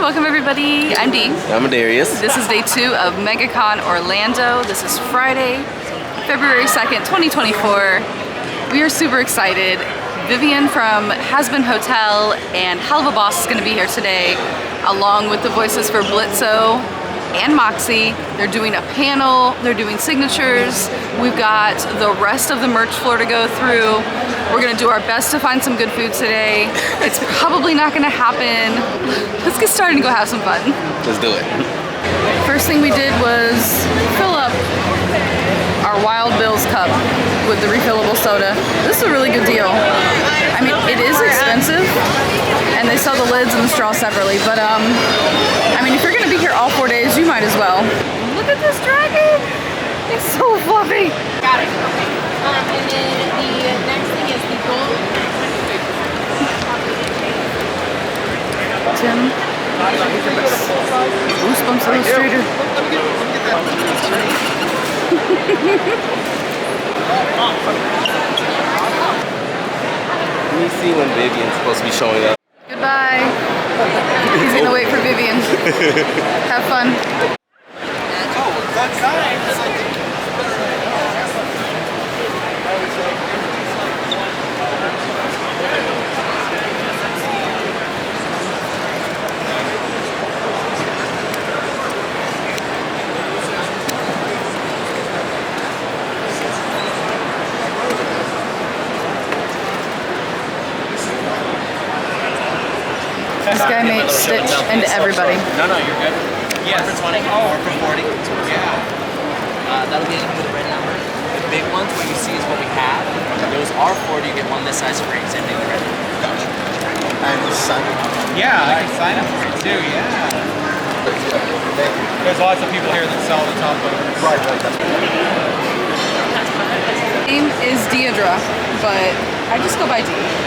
welcome everybody. I'm Dee. I'm Darius. This is day 2 of Megacon Orlando. This is Friday, February 2nd, 2024. We are super excited. Vivienne from Hazbin Hotel and Helluva Boss is going to be here today, along with the voices for Blitzo and Moxie. They're doing a panel, they're doing signatures. We've got the rest of the merch floor to go through. We're gonna do our best to find some good food today. It's probably not gonna happen. Let's get started and go have some fun. Let's do it. First thing we did was fill up our Wild Bill's cup with the refillable soda. This is a really good deal. I mean, it is expensive, and they sell the lids and the straw separately, but I mean, if you're gonna be here all 4 days, you might as well. Look at this dragon! It's so fluffy! Got it. And then the next thing is the gold. Tim. Goosebumps illustrator. Let me see when Vivienne's supposed to be showing up. Goodbye. He's gonna wait for Vivienne. Have fun. Oh, that's nice. This guy made Stitch into everybody. No, you're good. Yeah, for 20 or for 40. Yeah. That'll be anything with a red number. The big ones, what you see is what we have. Those are 40, you get one this size free. Same thing with the red number. And sign up. Yeah, I can sign up for it too, yeah. There's lots of people here that sell the top loaders. Right. Name is Deidre, but I just go by Dee.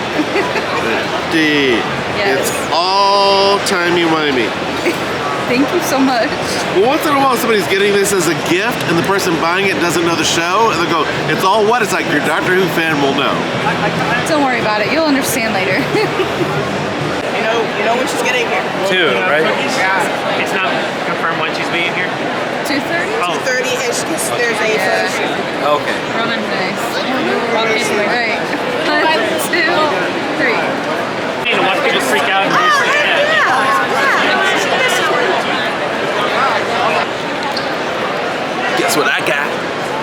Dee, Yes. it's all timey-wimey. Thank you so much. Well, once in a while somebody's getting this as a gift and the person buying it doesn't know the show and they go, it's all what? It's like your Doctor Who fan will know. Don't worry about it. You'll understand later. You know when she's getting here. 2, right? Yeah. It's not confirmed when she's being here? 2:30? Oh. 30-ish, because there's a photo shoot. Okay. Nice. Right. 1, 2, 3. You know, watch people freak out. Guess what I got?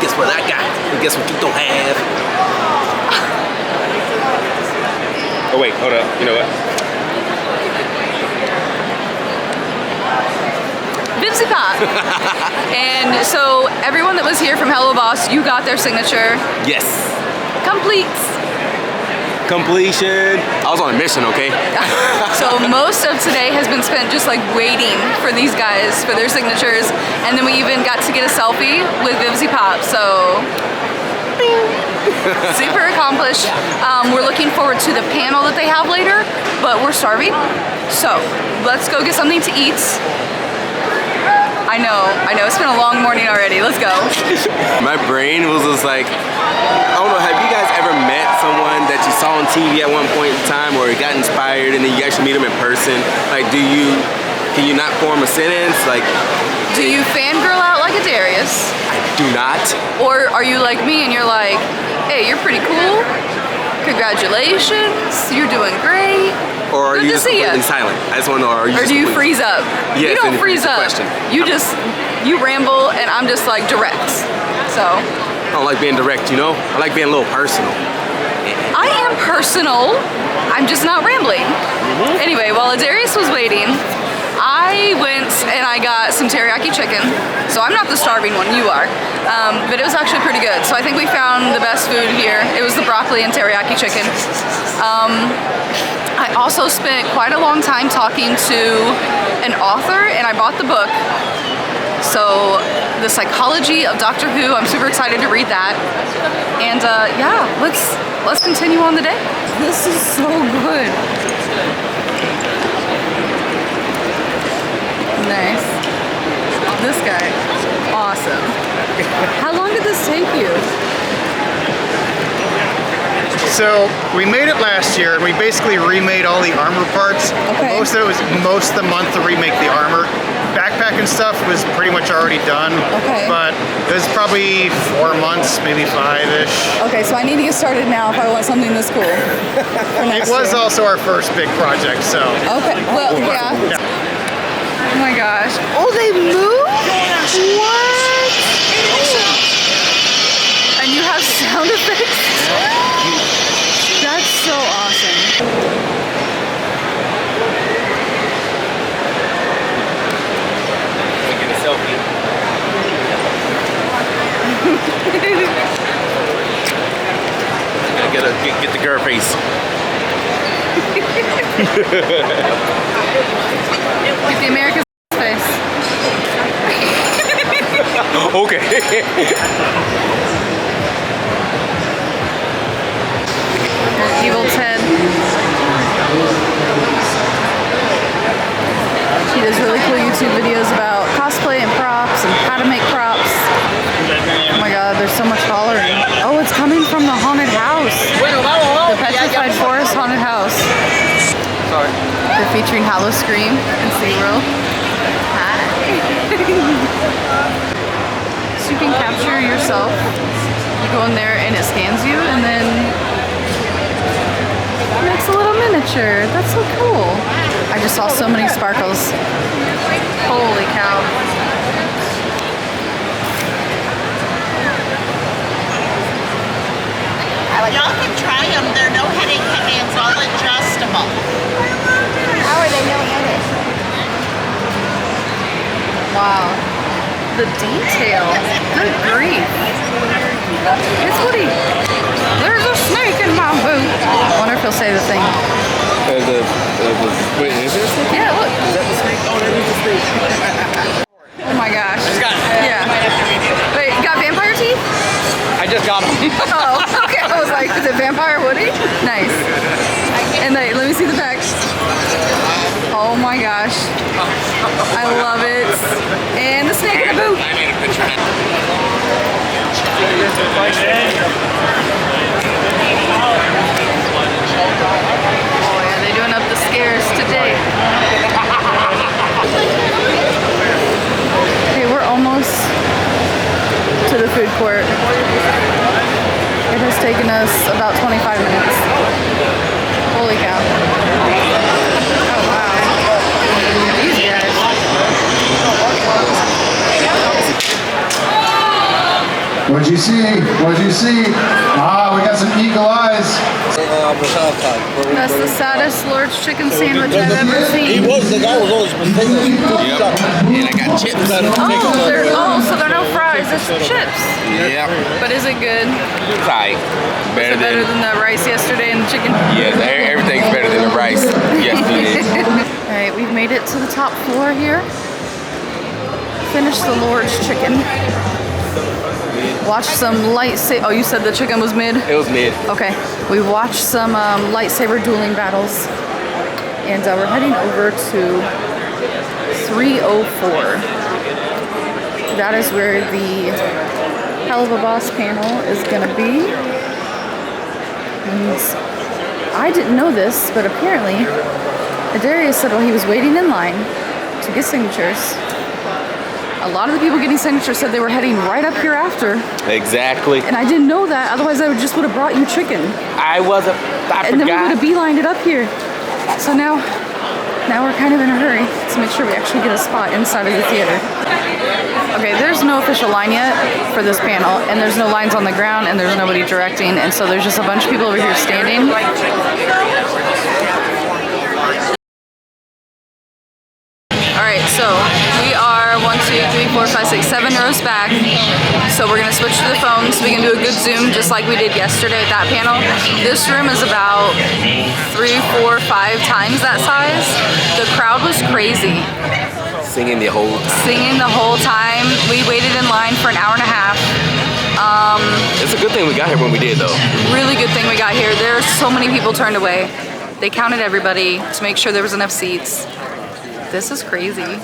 Guess what I got? And guess what you don't have? Oh wait, hold up. You know what? Vivzie Pop. And so everyone that was here from Helluva Boss, you got their signature. Yes. Complete. Completion. I was on a mission, okay? So most of today has been spent just like waiting for these guys for their signatures, and then we even got to get a selfie with Vivzie Pop. So super accomplished. We're looking forward to the panel that they have later, but we're starving. So let's go get something to eat. I know, it's been a long morning already. Let's go. My brain was just like, I don't know, have you guys ever met someone that you saw on TV at one point in time or got inspired and then you actually meet them in person? Like, can you not form a sentence? Like, Do you fangirl out like a Darius? I do not. Or are you like me and you're like, hey, you're pretty cool. Congratulations, you're doing great. Or are Good you to just see ya. completely silent? I just want to know, are you Or just do you completely- freeze up? Yes, You don't and freeze it's a up. question. You ramble and I'm just like direct. So I don't like being direct, you know? I like being a little personal. I am personal. I'm just not rambling. Anyway, while Darius was waiting, I went and I got some teriyaki chicken. So I'm not the starving one, you are. But it was actually pretty good. So I think we found the best food here. It was the broccoli and teriyaki chicken. I also spent quite a long time talking to an author and I bought the book. So The Psychology of Doctor Who, I'm super excited to read that. And yeah, let's continue on the day. This is so good. Nice. This guy, awesome. How long did this take you? So we made it last year, and we basically remade all the armor parts. Okay. Most of the month to remake the armor. Backpack and stuff was pretty much already done. Okay. But it was probably 4 months, maybe 5-ish. Okay, so I need to get started now if I want something this cool. It was also our first big project, so. Okay, well, yeah. Oh my gosh. Oh, they move? What? And you have sound effects? That's so awesome. Get a selfie. Get the girl face. Get the American face. Okay. Evil Ted. She does really cool YouTube videos about cosplay and props and how to make props. Oh my god, there's so much hollering. Oh, it's coming from the haunted house. The Petrified Forest haunted house. Sorry. They're featuring Hollow Scream and SeaWorld. Hi. So you can capture yourself. You go in there and it scans you and then it makes a little miniature. That's so cool. I just saw so many sparkles. Holy cow. Y'all can try them. They're no headache hands, all adjustable. How are they no-handed? Wow. The detail. Good grief. It's Woody. There's a snake in my boot. I wonder if he'll say the thing. Wait, is it? Yeah, look. Is that the snake? Oh, that is the snake. Oh my gosh. Just got Yeah. Wait, you got vampire teeth? I just got them. Oh, okay. I was like, is it Vampire Woody? Nice. And let me see the back. Oh my gosh. I love it. And the snake in the boot. I made a picture. Oh yeah, they're doing up the scares today. Okay, we're almost to the food court. It has taken us about 25 minutes. Holy cow. Oh wow. These guys. What'd you see? What'd you see? Ah, we got some eagle eyes. That's the saddest Lord's chicken sandwich I've ever seen. The guy was always mistaken. Yep. And I got chips. So they're no fries, it's chips. Yep. But is it good? It's alright. Is it better than the rice yesterday and the chicken? Yes, everything's better than the rice yesterday. Alright, we've made it to the top floor here. Finished the Lord's chicken. Watched some lightsaber. Oh, you said the chicken was mid? It was mid. Okay. We watched some lightsaber dueling battles. And we're heading over to 304. That is where the Helluva Boss panel is going to be. And I didn't know this, but apparently Adarius said while he was waiting in line to get signatures, a lot of the people getting signatures said they were heading right up here after. Exactly. And I didn't know that, otherwise I just would have brought you chicken. I And then we would have beelined it up here. So now we're kind of in a hurry to make sure we actually get a spot inside of the theater. Okay, there's no official line yet for this panel, and there's no lines on the ground, and there's nobody directing, and so there's just a bunch of people over here standing. Alright, so we are 1, 2, 3, 4, 5, 6, 7 rows back. So we're gonna switch to the phone so we can do a good zoom just like we did yesterday at that panel. This room is about 3, 4, 5 times that size. The crowd was crazy. Singing the whole time. We waited in line for an hour and a half. It's a good thing we got here when we did though. Really good thing we got here. There are so many people turned away. They counted everybody to make sure there was enough seats. This is crazy.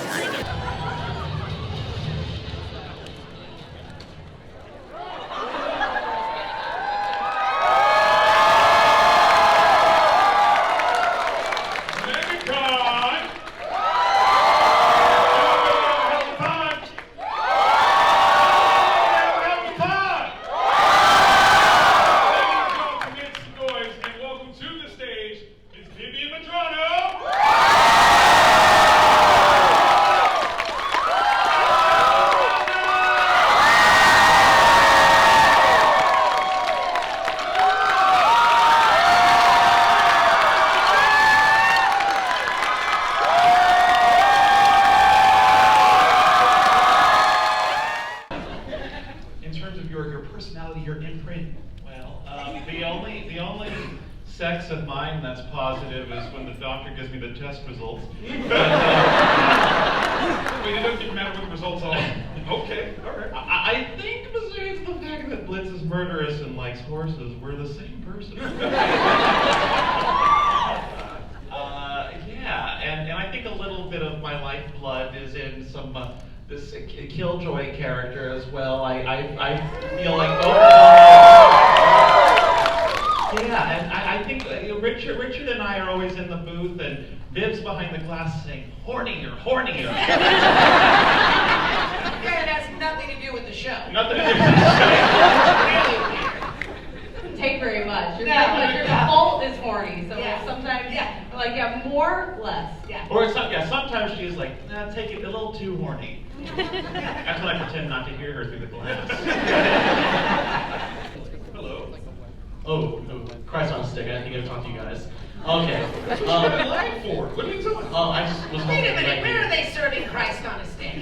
positive is when the doctor gives me the test results. Wait, it doesn't matter what the results are. Okay, all right. I think besides the fact that Blitz is murderous and likes horses, we're the same person. Yeah, and I think a little bit of my lifeblood is in some this Killjoy character as well. I feel like both of them. Yeah, and I think Richard and I are always in the booth, and Viv's behind the glass saying, "Hornier, hornier." Yeah, it has nothing to do with the show. Nothing to do with the show. Doesn't take very much. Your No. fault is horny, so Yeah. sometimes, like, more, less. Yeah. Or sometimes she's like, nah, take it a little too horny. That's when I pretend not to hear her through the glass. Hello. Oh, Christ on a stick. I think I've talked to you guys. Okay. That's what you've been lying for. What are you doing? Oh, I just was hoping. Wait a minute, where are they serving Christ on a stick?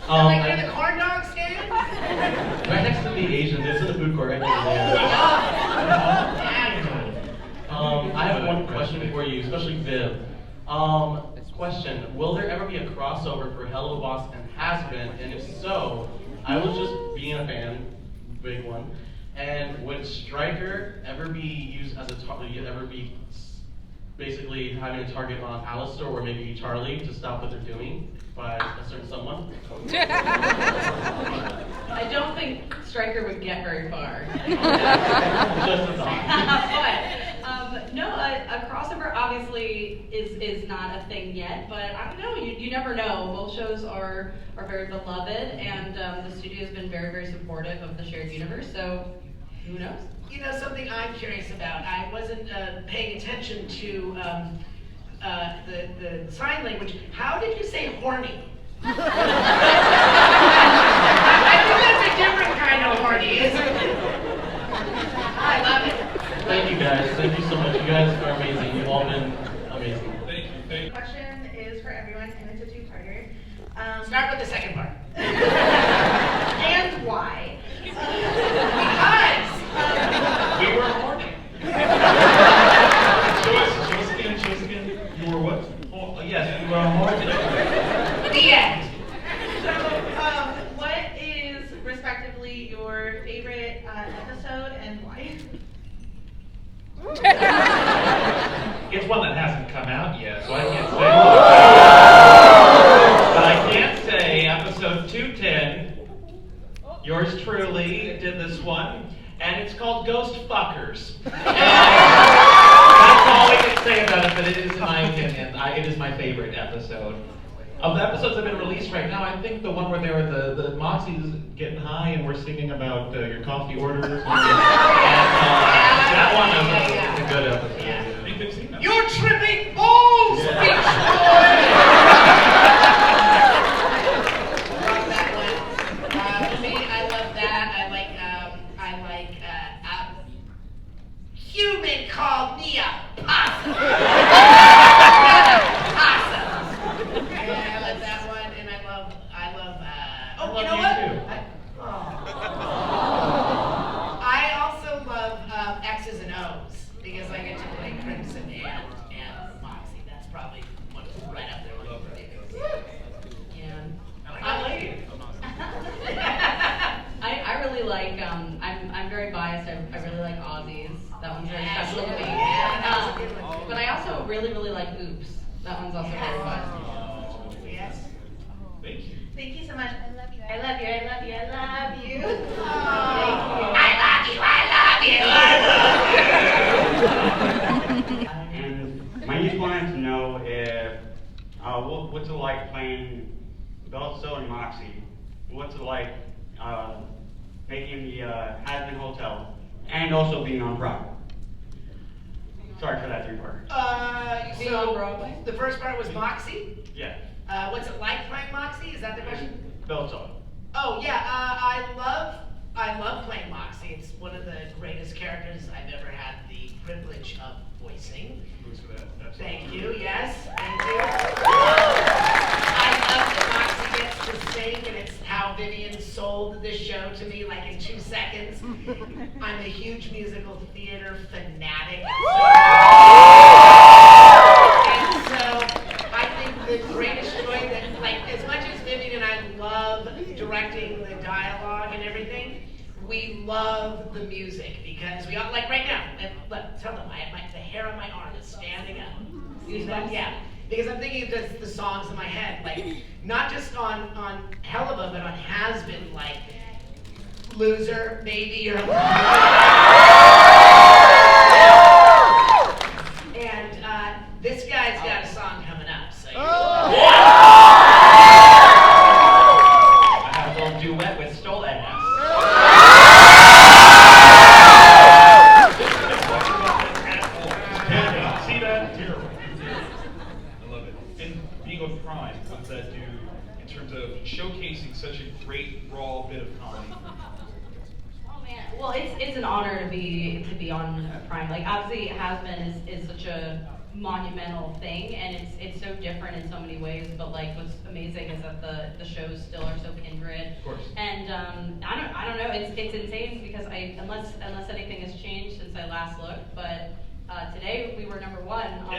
Like near the corn dog stand? Right next to the Asian, it's in the food court right there. I have one question for you, especially Viv. Question, will there ever be a crossover for Helluva Boss and Hazbin? And if so, I was just being a fan, big one. And would Stryker ever be used as a target, ever be basically having a target on Alistair or maybe Charlie to stop what they're doing by a certain someone? I don't think Stryker would get very far. Just a thought. No, a crossover obviously is not a thing yet, but I don't know, you never know. Both shows are very beloved, and the studio has been very, very supportive of the shared universe, so who knows? You know, something I'm curious about. I wasn't paying attention to the sign language. How did you say horny? I think that's a different kind of horny, isn't it? I love it. Thank you guys. Thank you so much. You guys are amazing. You've all been amazing. Thank you. The question is for everyone, and it's a two-parter. Start with the second part. And why? Because We were horny. Show us again. You were what? Oh, yes, we were horny. the end. So, what is respectively your favorite episode and why? It's one that hasn't come out yet, so I can't say. But I can say episode 210, yours truly did this one, and it's called Ghost Fuckers. That's all we can say about it, but it is, in my opinion, it is my favorite episode. Of the episodes that have been released right now, I think the one where they were the Moxies getting high and we're singing about your coffee orders. That one is a good episode. Yeah. You're tripping balls, Beach Boy! Love that one. For me, I love that. I like human called me a possum. X's and O's because I get to play Crimson and Moxie. That's probably what's right up there with the favorites. Yeah. I like it. I really like, I'm very biased, I really like Aussies. That one's very special to me. But I also really, really like Oops. That one's also very fun. Yes. Thank you. Thank you so much. I love you. I love you. I love you. I love you. Thank you. I love you. I love you. And I just wanted to know if, what's it like playing Belso and Moxie? What's it like making the Hazbin Hotel and also being on Broadway? Sorry for that three-part. So on Broadway? The first part was Moxie. Yeah. What's it like playing Moxie? Is that the question? Belso. Oh yeah, I love playing Moxie. It's one of the greatest characters I've ever had the privilege of voicing. Thanks for that. Thank you. Yes, thank you. I love that Moxie gets to say think, and it's how Vivienne sold this show to me, like in 2 seconds. I'm a huge musical theater fanatic. And so I think the greatest joy that, like, as much as Vivienne and I love directing the dialogue and everything, we love the music because we all, like right now, and look, tell them, the hair on my arm is standing up. See that? Yeah. Because I'm thinking of just the songs in my head, like not just on Helluva, but on Hazbin, like Loser, Maybe You're Alive. And this guy's got a song coming up, so I have a little duet with Stolen. See that? Terrible. I love it. And being with Prime, what does that do in terms of showcasing such a great raw bit of comedy? Oh man, well it's an honor to be on Prime. Like obviously Hazbin is such a monumental thing, and it's so different in so many ways. But like what's amazing is that the shows still are so kindred. Of course. And I don't know. It's insane because unless anything has changed since I last looked, but. Today we were #1 on Prime.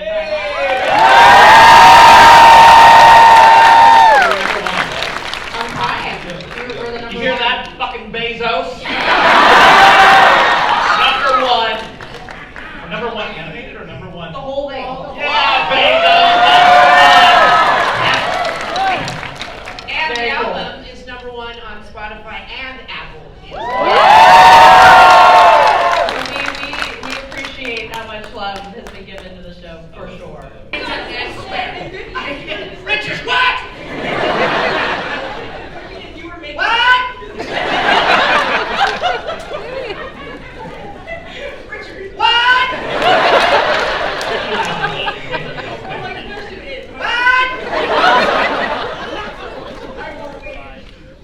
You hear that, fucking Bezos? Number one animated or number one? The whole thing. Yeah, Bezos! And the album is #1 on Spotify and Apple Music. Love has been given to the show for sure. Richard, what? You were making what? Richard, what?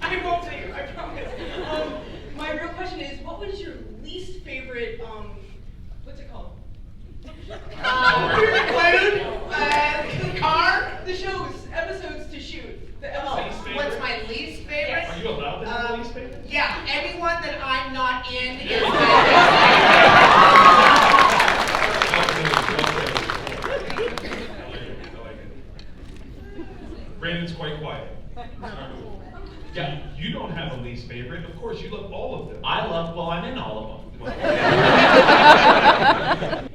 I won't say it, I promise. My real question is, what was your least favorite, what's it called? The shows, episodes to shoot. What's my least favorite? Are you allowed to have a least favorite? Yeah, anyone that I'm not in is Brandon's quite quiet. Yeah. You don't have a least favorite. Of course, you love all of them. I'm in all of them.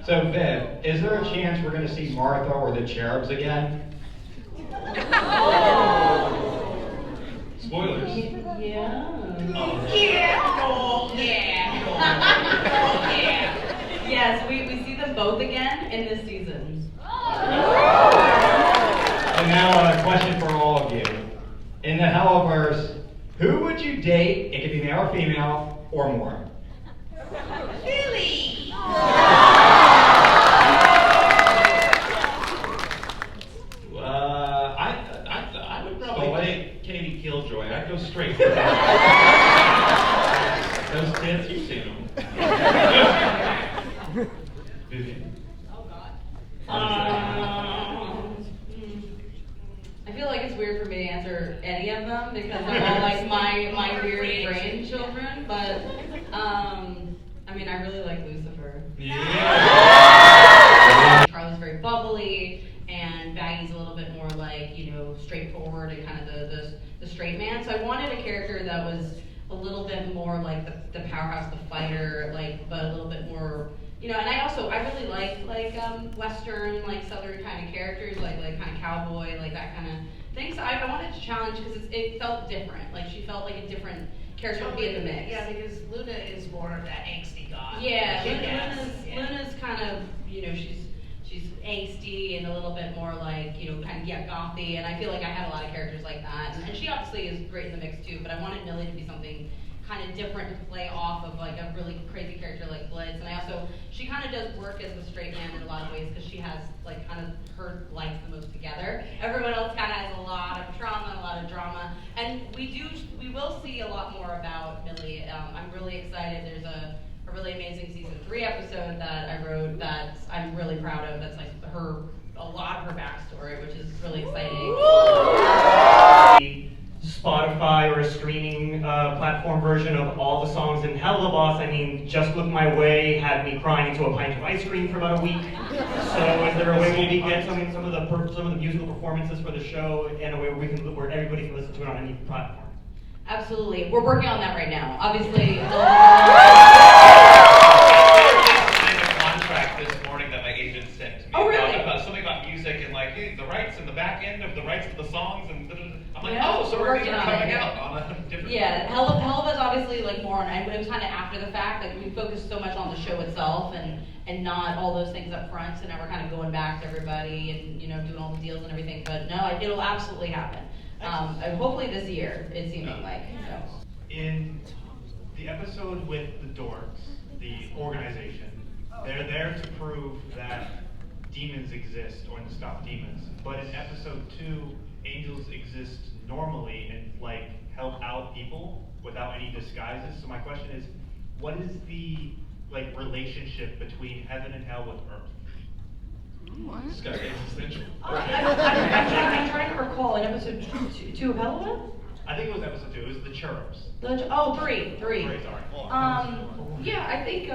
So, Viv, is there a chance we're going to see Martha or the Cherubs again? Spoilers. Yeah. Yes, we see them both again in this season. And now a question for all of you. In the Helluverse, who would you date? It could be male or female, or more. Billy! I would probably date Katie Killjoy. I'd go straight for that. Those tits, you've seen them. Vivienne. Oh God. I feel like it's weird for me to answer any of them because they're all like my weird brain children, but I mean I really like Lucifer. Yeah. Charlie's very bubbly and Baggy's a little bit more like, you know, straightforward and kind of the straight man. So I wanted a character that was a little bit more like the powerhouse, the fighter, like, but a little bit more, you know. And I really like Western, like Southern kind of characters, like kind of cowboy, like that kind of thing. So I wanted to challenge because it felt different. Like she felt like a different character to be in the mix. Yeah, because Luna is more of that angsty god. Yeah, Luna's kind of, you know, she's angsty and a little bit more like, you know, kind of gothy, and I feel like I had a lot of characters like that. And she obviously is great in the mix too, but I wanted Millie to be something kind of different to play off of like a really crazy character like Blitz. And she kind of does work as the straight man in a lot of ways because she has like kind of her life the most together. Everyone else kind of has a lot of trauma and a lot of drama. And we will see a lot more about Millie. I'm really excited. There's a really amazing season 3 episode that I wrote that I'm really proud of. That's like a lot of her backstory, which is really exciting. Spotify streaming platform version of all the songs in Helluva Boss. I mean, Just Look My Way had me crying into a pint of ice cream for about a week. So is there a way we get some of the musical performances for the show in a way where everybody can listen to it on any platform? Absolutely. We're working on that right now. Obviously. Contract this morning that my agent sent to me. Oh, really? About something about music and like the rights and the back end of the rights to the songs and I'm like, Yeah, oh, so we're we're working on coming it. out on a different. Yeah, Helluva's obviously like more on, but it was kind of after the fact. Like we focused so much on the show itself and not all those things up front. So now we're kind of going back to everybody and doing all the deals and everything. But no, it'll absolutely happen. And hopefully this year. It's seeming like. So. In the episode with the Dorks, the organization, they're there to prove that demons exist or to stop demons. But in episode 2, angels exist normally and like help out people without any disguises. So my question is, what is the like relationship between heaven and hell with earth? What? This guy's existential. I'm trying to recall in episode 2 of Helluva. I think it was episode 2. It was the cherubs. Three. Sorry. Yeah, I think.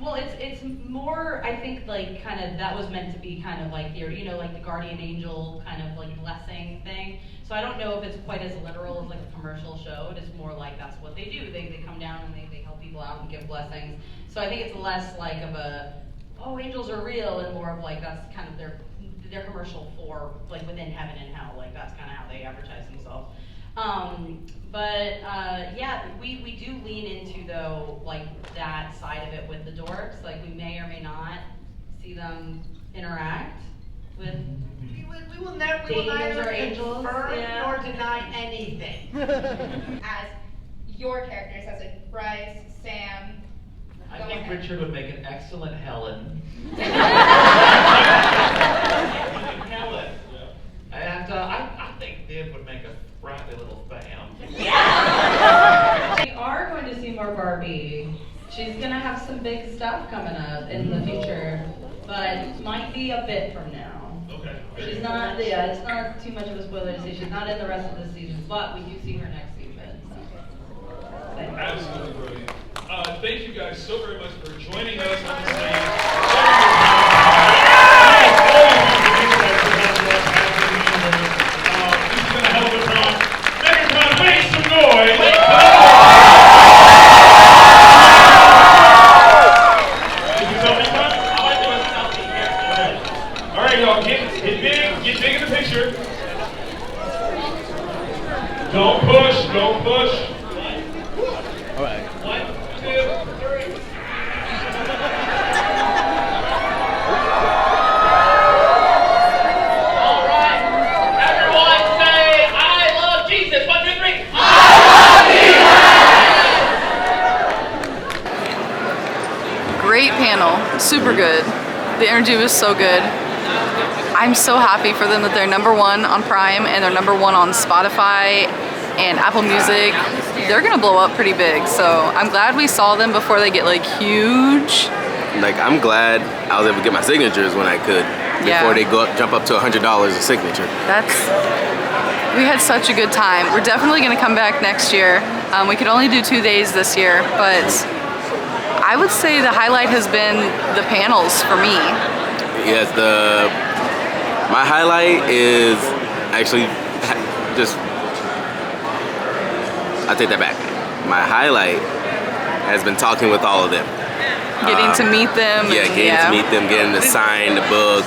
Well, it's more. I think like kind of that was meant to be kind of like your, like the guardian angel kind of like blessing thing. So I don't know if it's quite as literal as like a commercial show. It's more like that's what they do. They come down and they help people out and give blessings. So I think it's less like of a angels are real and more of like that's kind of their commercial for like within heaven and hell. Like that's kind of how they advertise themselves. Yeah, we do lean into though like that side of it with the dorks. Like we may or may not see them interact with. We will neither angels, confirm nor deny anything. As your characters, as a Bryce, Sam. I think Richard would make an excellent Helen. Helen. And I think Viv would make a sprightly little fam. Yeah. We are going to see more Barbie. She's gonna have some big stuff coming up in the future, but might be a bit from now. Okay. She's not. Yeah, it's not too much of a spoiler to say she's not in the rest of the season, but we do see her next season. So. Absolutely brilliant. Thank you guys so very much for joining us on the stage. Megacon, make some noise! All right, y'all, get big in the picture. Don't push. All right. 1, 2, 3. All right, everyone say, I love Jesus. 1, 2, 3. Great panel, super good. The energy was so good. I'm so happy for them that they're #1 on Prime and they're #1 on Spotify and Apple Music. They're gonna blow up pretty big, so I'm glad we saw them before they get like huge. Like, I'm glad I was able to get my signatures when I could before they jump up to $100 a signature. We had such a good time. We're definitely gonna come back next year. We could only do 2 days this year, but I would say the highlight has been the panels for me. Yes, my highlight is actually I take that back. My highlight has been talking with all of them. Getting to meet them. Yeah, to meet them, getting to sign the book.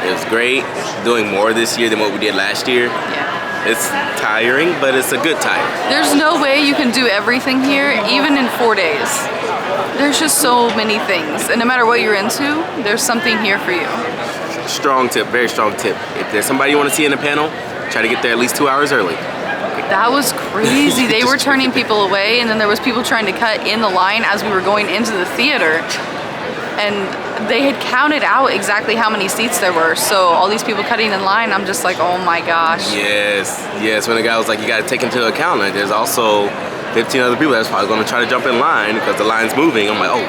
It was great. Doing more this year than what we did last year. Yeah. It's tiring, but it's a good time. There's no way you can do everything here, even in 4 days. There's just so many things, and no matter what you're into, there's something here for you. Strong tip, very strong tip. If there's somebody you want to see in a panel, try to get there at least 2 hours early. That was crazy. They were turning people away, and then there was people trying to cut in the line as we were going into the theater. And they had counted out exactly how many seats there were. So all these people cutting in line, I'm just like, oh my gosh. Yes. When the guy was like, you got to take into account that there's also 15 other people that's probably going to try to jump in line because the line's moving. I'm like, oh.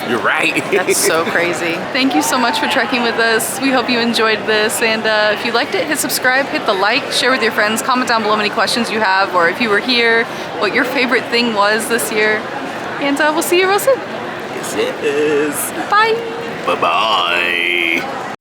You're right. That's so crazy. Thank you so much for trekking with us. We hope you enjoyed this. And if you liked it, hit subscribe, hit the like, share with your friends, comment down below any questions you have, or if you were here, what your favorite thing was this year. And we'll see you real soon. Yes, it is. Bye. Bye-bye.